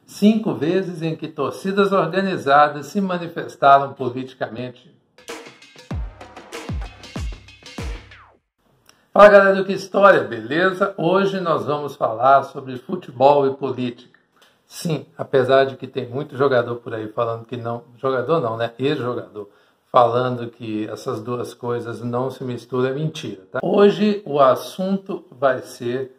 5 vezes em que torcidas organizadas se manifestaram politicamente. Fala galera do Que História, beleza? Hoje nós vamos falar sobre futebol e política. Sim, apesar de que tem muito jogador por aí falando que não... Jogador não, né? Ex-jogador. Falando que essas duas coisas não se misturam, é mentira, tá? Hoje o assunto vai ser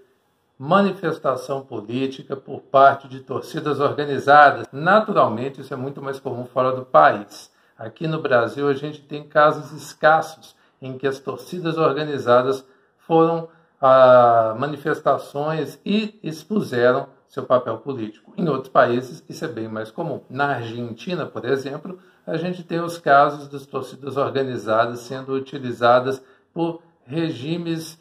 manifestação política por parte de torcidas organizadas. Naturalmente, isso é muito mais comum fora do país. Aqui no Brasil, a gente tem casos escassos em que as torcidas organizadas foram a manifestações e expuseram seu papel político. Em outros países, isso é bem mais comum. Na Argentina, por exemplo, a gente tem os casos das torcidas organizadas sendo utilizadas por regimes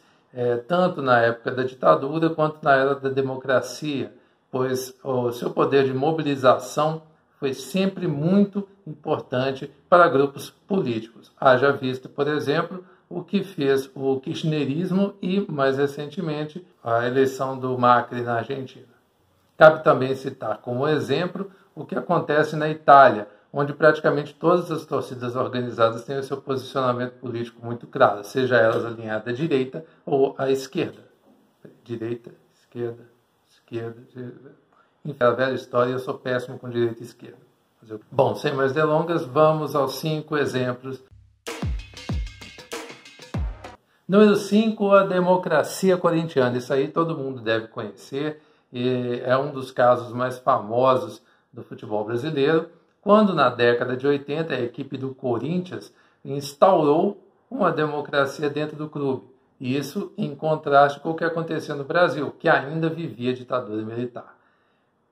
tanto na época da ditadura quanto na era da democracia, pois o seu poder de mobilização foi sempre muito importante para grupos políticos. Haja visto, por exemplo, o que fez o kirchnerismo e, mais recentemente, a eleição do Macri na Argentina. Cabe também citar como exemplo o que acontece na Itália, onde praticamente todas as torcidas organizadas têm o seu posicionamento político muito claro, seja elas alinhadas à direita ou à esquerda. Direita, esquerda, direita. Enfim, a velha história, eu sou péssimo com direita e esquerda. Bom, sem mais delongas, vamos aos 5 exemplos. Número 5, a democracia corintiana. Isso aí todo mundo deve conhecer, e é um dos casos mais famosos do futebol brasileiro, quando na década de 80 a equipe do Corinthians instaurou uma democracia dentro do clube. Isso em contraste com o que acontecia no Brasil, que ainda vivia ditadura militar.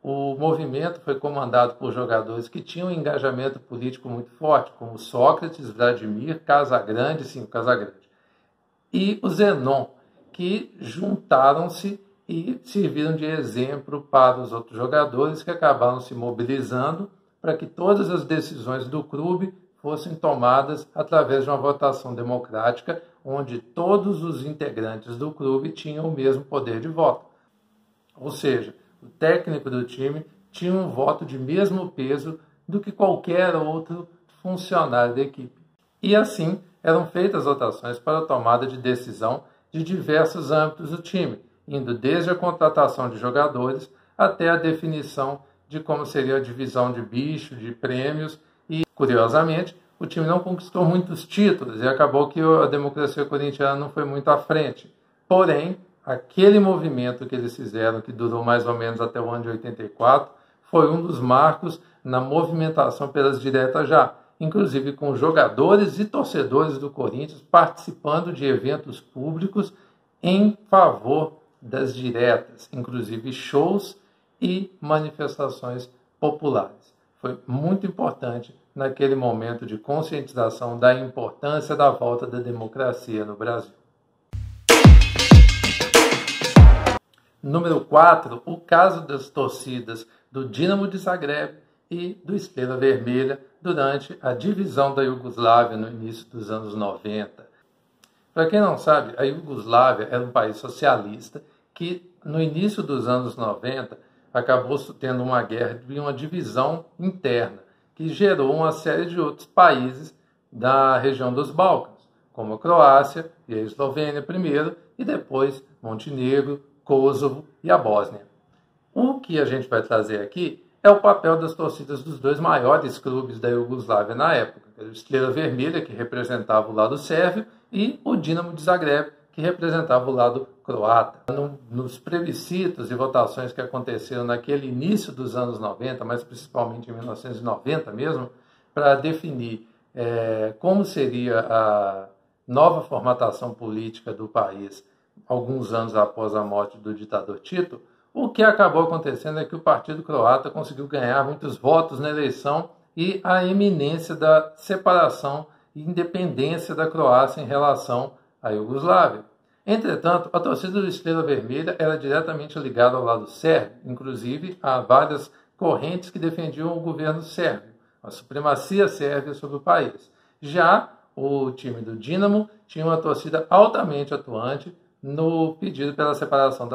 O movimento foi comandado por jogadores que tinham um engajamento político muito forte, como Sócrates, Vladimir, Casagrande, sim, o Casagrande, e o Zenon, que juntaram-se e serviram de exemplo para os outros jogadores que acabaram se mobilizando para que todas as decisões do clube fossem tomadas através de uma votação democrática, onde todos os integrantes do clube tinham o mesmo poder de voto. Ou seja, o técnico do time tinha um voto de mesmo peso do que qualquer outro funcionário da equipe. E assim eram feitas votações para a tomada de decisão de diversos âmbitos do time, indo desde a contratação de jogadores até a definição de como seria a divisão de bicho, de prêmios, e, curiosamente, o time não conquistou muitos títulos e acabou que a democracia corintiana não foi muito à frente. Porém, aquele movimento que eles fizeram, que durou mais ou menos até o ano de 84, foi um dos marcos na movimentação pelas diretas já, inclusive com jogadores e torcedores do Corinthians participando de eventos públicos em favor das diretas, inclusive shows e manifestações populares. Foi muito importante naquele momento de conscientização da importância da volta da democracia no Brasil. Número 4, o caso das torcidas do Dinamo de Zagreb e do Estrela Vermelha durante a divisão da Iugoslávia no início dos anos 90. Para quem não sabe, a Iugoslávia era um país socialista que no início dos anos 90 acabou tendo uma guerra e uma divisão interna, que gerou uma série de outros países da região dos Balcãs, como a Croácia e a Eslovênia primeiro, e depois Montenegro, Kosovo e a Bósnia. O que a gente vai trazer aqui é o papel das torcidas dos dois maiores clubes da Iugoslávia na época, a Estrela Vermelha, que representava o lado sérvio, e o Dinamo de Zagreb, que representava o lado croata. Nos plebiscitos e votações que aconteceram naquele início dos anos 90, mas principalmente em 1990 mesmo, para definir como seria a nova formatação política do país, alguns anos após a morte do ditador Tito, o que acabou acontecendo é que o Partido Croata conseguiu ganhar muitos votos na eleição e a eminência da separação e independência da Croácia em relação à Iugoslávia. Entretanto, a torcida do Estrela Vermelha era diretamente ligada ao lado sérvio, inclusive há várias correntes que defendiam o governo sérvio, a supremacia sérvia sobre o país. Já o time do Dinamo tinha uma torcida altamente atuante no pedido pela separação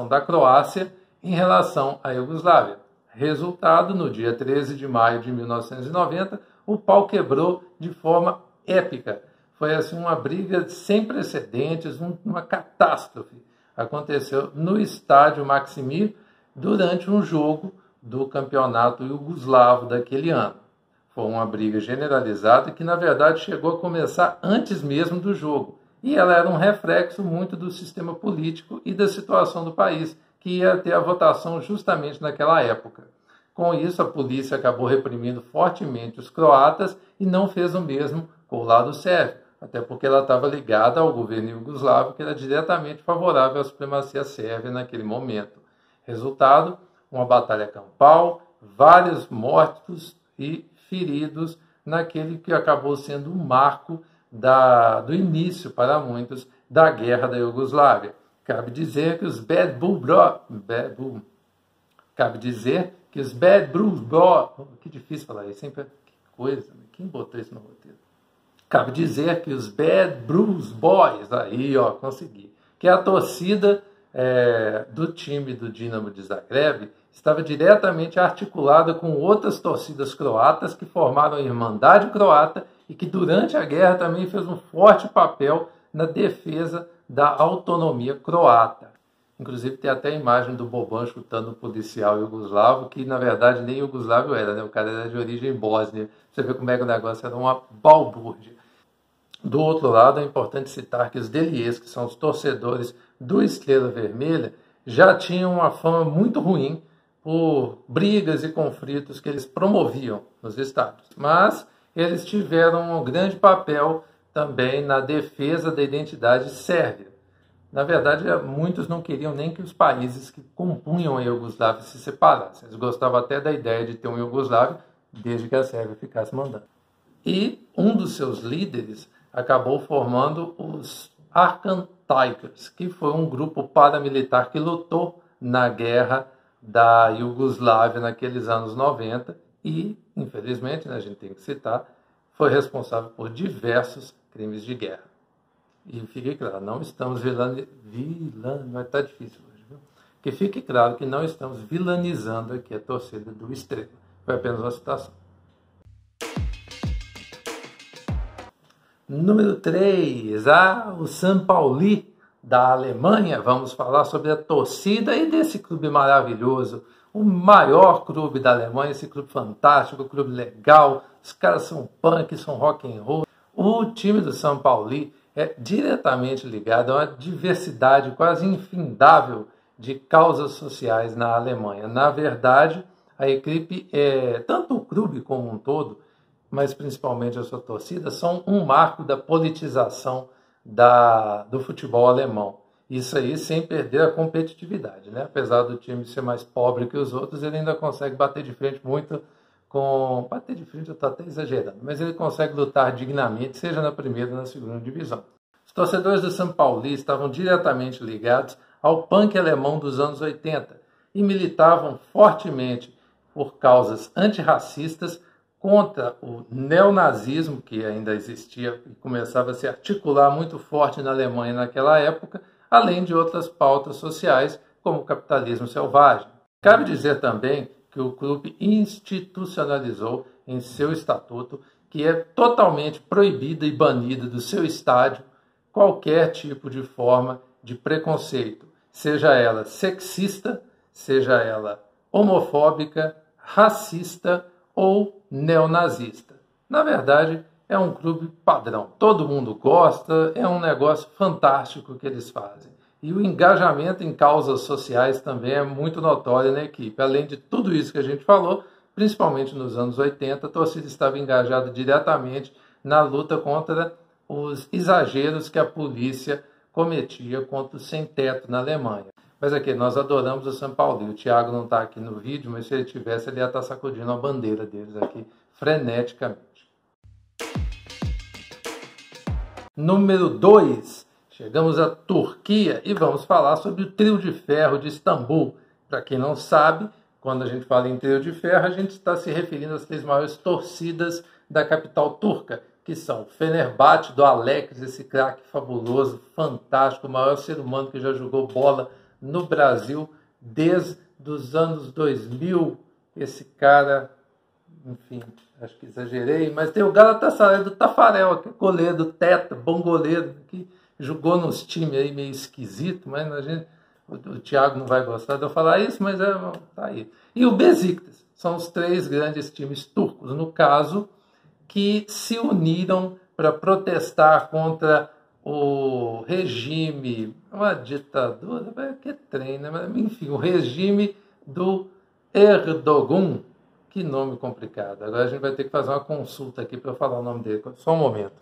da Croácia em relação à Iugoslávia. Resultado, no dia 13 de maio de 1990, o pau quebrou de forma épica. Foi assim uma briga sem precedentes, uma catástrofe. Aconteceu no estádio Maksimir durante um jogo do campeonato iugoslavo daquele ano. Foi uma briga generalizada que, na verdade, chegou a começar antes mesmo do jogo. E ela era um reflexo muito do sistema político e da situação do país, que ia ter a votação justamente naquela época. Com isso, a polícia acabou reprimindo fortemente os croatas e não fez o mesmo com o lado sérvio, até porque ela estava ligada ao governo iugoslavo, que era diretamente favorável à supremacia sérvia naquele momento. Resultado, uma batalha campal, vários mortos e feridos naquele que acabou sendo um marco do início, para muitos, da guerra da Iugoslávia. Cabe dizer que os Bad Blues Boys, que difícil falar isso, sempre que coisa, quem botou isso no roteiro? Cabe dizer que os Bad Blues Boys, aí ó, consegui, que a torcida do time do Dinamo de Zagreb estava diretamente articulada com outras torcidas croatas que formaram a Irmandade Croata e que durante a guerra também fez um forte papel na defesa da autonomia croata. Inclusive tem até a imagem do Boban chutando um policial iugoslavo, que na verdade nem iugoslavo era, né? O cara era de origem bósnia. Você vê como é que o negócio era uma balbúrdia. Do outro lado, é importante citar que os Deliers, que são os torcedores do Estrela Vermelha, já tinham uma fama muito ruim por brigas e conflitos que eles promoviam nos estádios. Mas eles tiveram um grande papel também na defesa da identidade sérvia. Na verdade, muitos não queriam nem que os países que compunham a Iugoslávia se separassem. Eles gostavam até da ideia de ter uma Iugoslávia, desde que a Sérvia ficasse mandando. E um dos seus líderes acabou formando os Arkan Tigers, que foi um grupo paramilitar que lutou na guerra da Iugoslávia naqueles anos 90 e, infelizmente, né, a gente tem que citar, foi responsável por diversos crimes de guerra. E fique claro, não estamos vai estar difícil hoje, viu? Que fique claro que não estamos vilanizando aqui a torcida do Estrela. Foi apenas uma citação. Número 3, o São Paulo da Alemanha. Vamos falar sobre a torcida e desse clube maravilhoso, o maior clube da Alemanha, esse clube fantástico, clube legal, os caras são punk, são rock and roll. O time do São Paulo é diretamente ligado a uma diversidade quase infindável de causas sociais na Alemanha. Na verdade, a equipe, tanto o clube como um todo, mas principalmente a sua torcida, são um marco da politização do futebol alemão. Isso aí sem perder a competitividade, né? Apesar do time ser mais pobre que os outros, ele ainda consegue bater de frente muito com... Bater de frente eu estou até exagerando, mas ele consegue lutar dignamente, seja na primeira ou na segunda divisão. Os torcedores do São Paulo estavam diretamente ligados ao punk alemão dos anos 80 e militavam fortemente por causas antirracistas contra o neonazismo, que ainda existia e começava a se articular muito forte na Alemanha naquela época, além de outras pautas sociais, como o capitalismo selvagem. Cabe dizer também que o clube institucionalizou em seu estatuto que é totalmente proibida e banida do seu estádio qualquer tipo de forma de preconceito, seja ela sexista, seja ela homofóbica, racista ou neonazista. Na verdade, é um clube padrão. Todo mundo gosta, é um negócio fantástico que eles fazem. E o engajamento em causas sociais também é muito notório na equipe. Além de tudo isso que a gente falou, principalmente nos anos 80, a torcida estava engajada diretamente na luta contra os exageros que a polícia cometia contra os sem-teto na Alemanha. Mas aqui, nós adoramos o São Paulo. O Thiago não está aqui no vídeo, mas se ele tivesse, ele ia estar sacudindo a bandeira deles aqui freneticamente. Número 2. Chegamos à Turquia e vamos falar sobre o Trio de Ferro de Istambul. Para quem não sabe, quando a gente fala em Trio de Ferro, a gente está se referindo às 3 maiores torcidas da capital turca, que são Fenerbahçe, do Alex, esse craque fabuloso, fantástico, o maior ser humano que já jogou bola no Brasil desde dos anos 2000, esse cara, enfim, acho que exagerei, mas tem o Galatasaray do Tafarel, que é goleiro, Teta, bom goleiro, que jogou nos times aí meio esquisito, mas o Thiago não vai gostar de eu falar isso, mas tá aí. E o Besiktas, são os 3 grandes times turcos, no caso, que se uniram para protestar contra o regime, uma ditadura, que trem, né? Mas, enfim, o regime do Erdogan, que nome complicado. Agora a gente vai ter que fazer uma consulta aqui para eu falar o nome dele. Só um momento.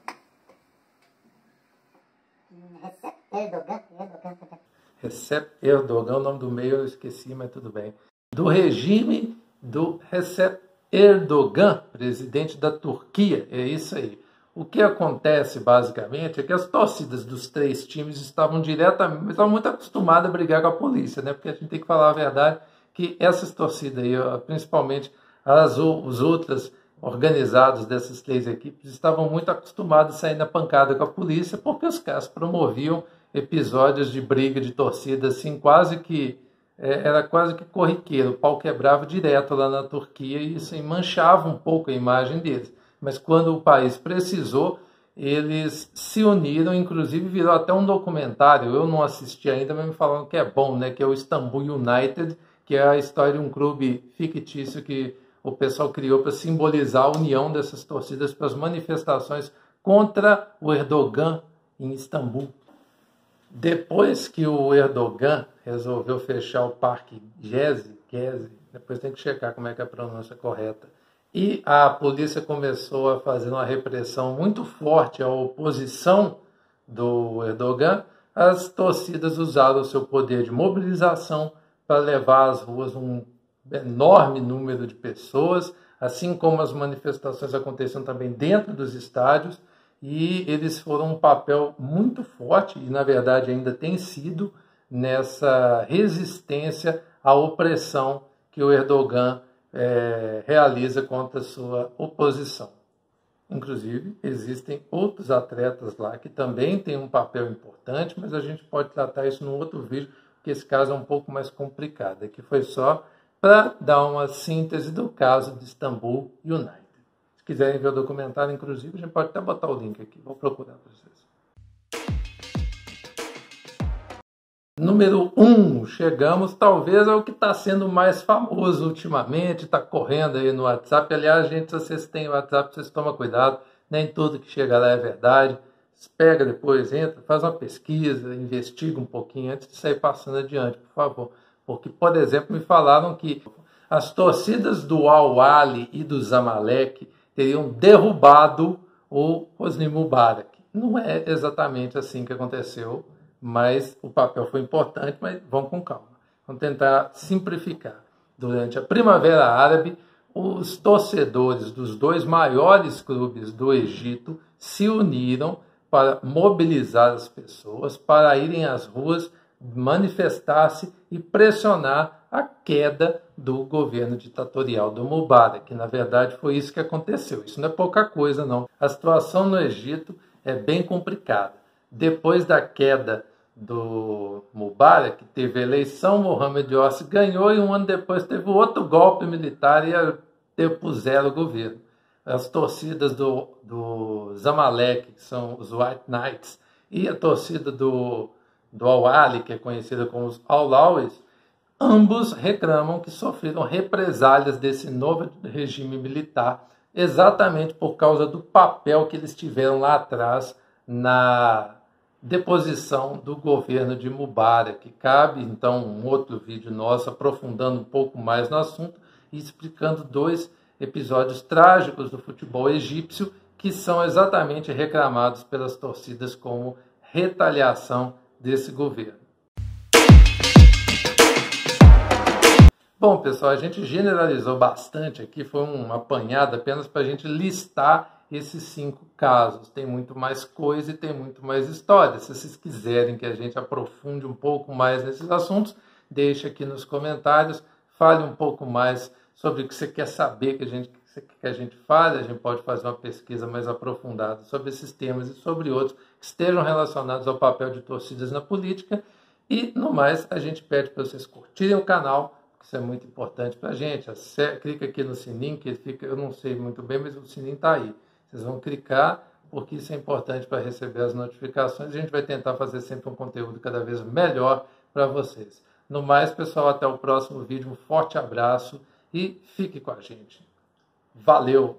Recep Erdogan, o nome do meio eu esqueci, mas tudo bem. Do regime do Recep Erdogan, presidente da Turquia, é isso aí. O que acontece, basicamente, é que as torcidas dos 3 times estavam muito acostumadas a brigar com a polícia, né? Porque a gente tem que falar a verdade, que essas torcidas aí, principalmente os outros organizados dessas 3 equipes, estavam muito acostumados a sair na pancada com a polícia, porque os caras promoviam episódios de briga de torcida, assim, era quase que corriqueiro, o pau quebrava direto lá na Turquia e isso manchava um pouco a imagem deles. Mas quando o país precisou, eles se uniram, inclusive virou até um documentário, eu não assisti ainda, mas me falaram que é bom, né? Que é o Istanbul United, que é a história de um clube fictício que o pessoal criou para simbolizar a união dessas torcidas para as manifestações contra o Erdogan em Istambul. Depois que o Erdogan resolveu fechar o Parque Gezi, depois tem que checar como é que é a pronúncia correta, e a polícia começou a fazer uma repressão muito forte à oposição do Erdogan, as torcidas usaram o seu poder de mobilização para levar às ruas um enorme número de pessoas, assim como as manifestações aconteciam também dentro dos estádios, e eles foram um papel muito forte, e na verdade ainda tem sido, nessa resistência à opressão que o Erdogan realiza contra a sua oposição. Inclusive, existem outros atletas lá que também têm um papel importante, mas a gente pode tratar isso num outro vídeo, porque esse caso é um pouco mais complicado. Aqui foi só para dar uma síntese do caso de Istanbul United. Se quiserem ver o documentário, inclusive, a gente pode até botar o link aqui. Vou procurar para vocês. Número 1, chegamos talvez ao que está sendo mais famoso ultimamente, está correndo aí no WhatsApp. Aliás, gente, se vocês têm WhatsApp, vocês tomam cuidado, nem tudo que chega lá é verdade. Pega depois, entra, faz uma pesquisa, investiga um pouquinho antes de sair passando adiante, por favor. Porque, por exemplo, me falaram que as torcidas do Al-Ahly e do Zamalek teriam derrubado o Hosni Mubarak. Não é exatamente assim que aconteceu, mas o papel foi importante, mas vamos com calma. Vamos tentar simplificar. Durante a Primavera Árabe, os torcedores dos 2 maiores clubes do Egito se uniram para mobilizar as pessoas, para irem às ruas, manifestar-se e pressionar a queda do governo ditatorial do Mubarak, que na verdade foi isso que aconteceu. Isso não é pouca coisa, não. A situação no Egito é bem complicada. Depois da queda do Mubarak, teve eleição, Mohamed Morsi ganhou e um ano depois teve outro golpe militar e depuseram o governo. As torcidas do Zamalek, que são os White Knights, e a torcida do Al-Ahly, que é conhecida como os Al-Ahlis, ambos reclamam que sofreram represálias desse novo regime militar, exatamente por causa do papel que eles tiveram lá atrás na deposição do governo de Mubarak. Cabe, então, um outro vídeo nosso aprofundando um pouco mais no assunto e explicando 2 episódios trágicos do futebol egípcio que são exatamente reclamados pelas torcidas como retaliação desse governo. Bom, pessoal, a gente generalizou bastante aqui, foi um apanhado apenas para a gente listar esses 5 casos. Tem muito mais coisa e tem muito mais história. Se vocês quiserem que a gente aprofunde um pouco mais nesses assuntos, deixe aqui nos comentários, fale um pouco mais sobre o que você quer saber que a gente fale. A gente pode fazer uma pesquisa mais aprofundada sobre esses temas e sobre outros que estejam relacionados ao papel de torcidas na política. E, no mais, a gente pede para vocês curtirem o canal, isso é muito importante para a gente. Clica aqui no sininho, que fica, eu não sei muito bem, mas o sininho está aí. Vocês vão clicar, porque isso é importante para receber as notificações. A gente vai tentar fazer sempre um conteúdo cada vez melhor para vocês. No mais, pessoal, até o próximo vídeo. Um forte abraço e fique com a gente. Valeu!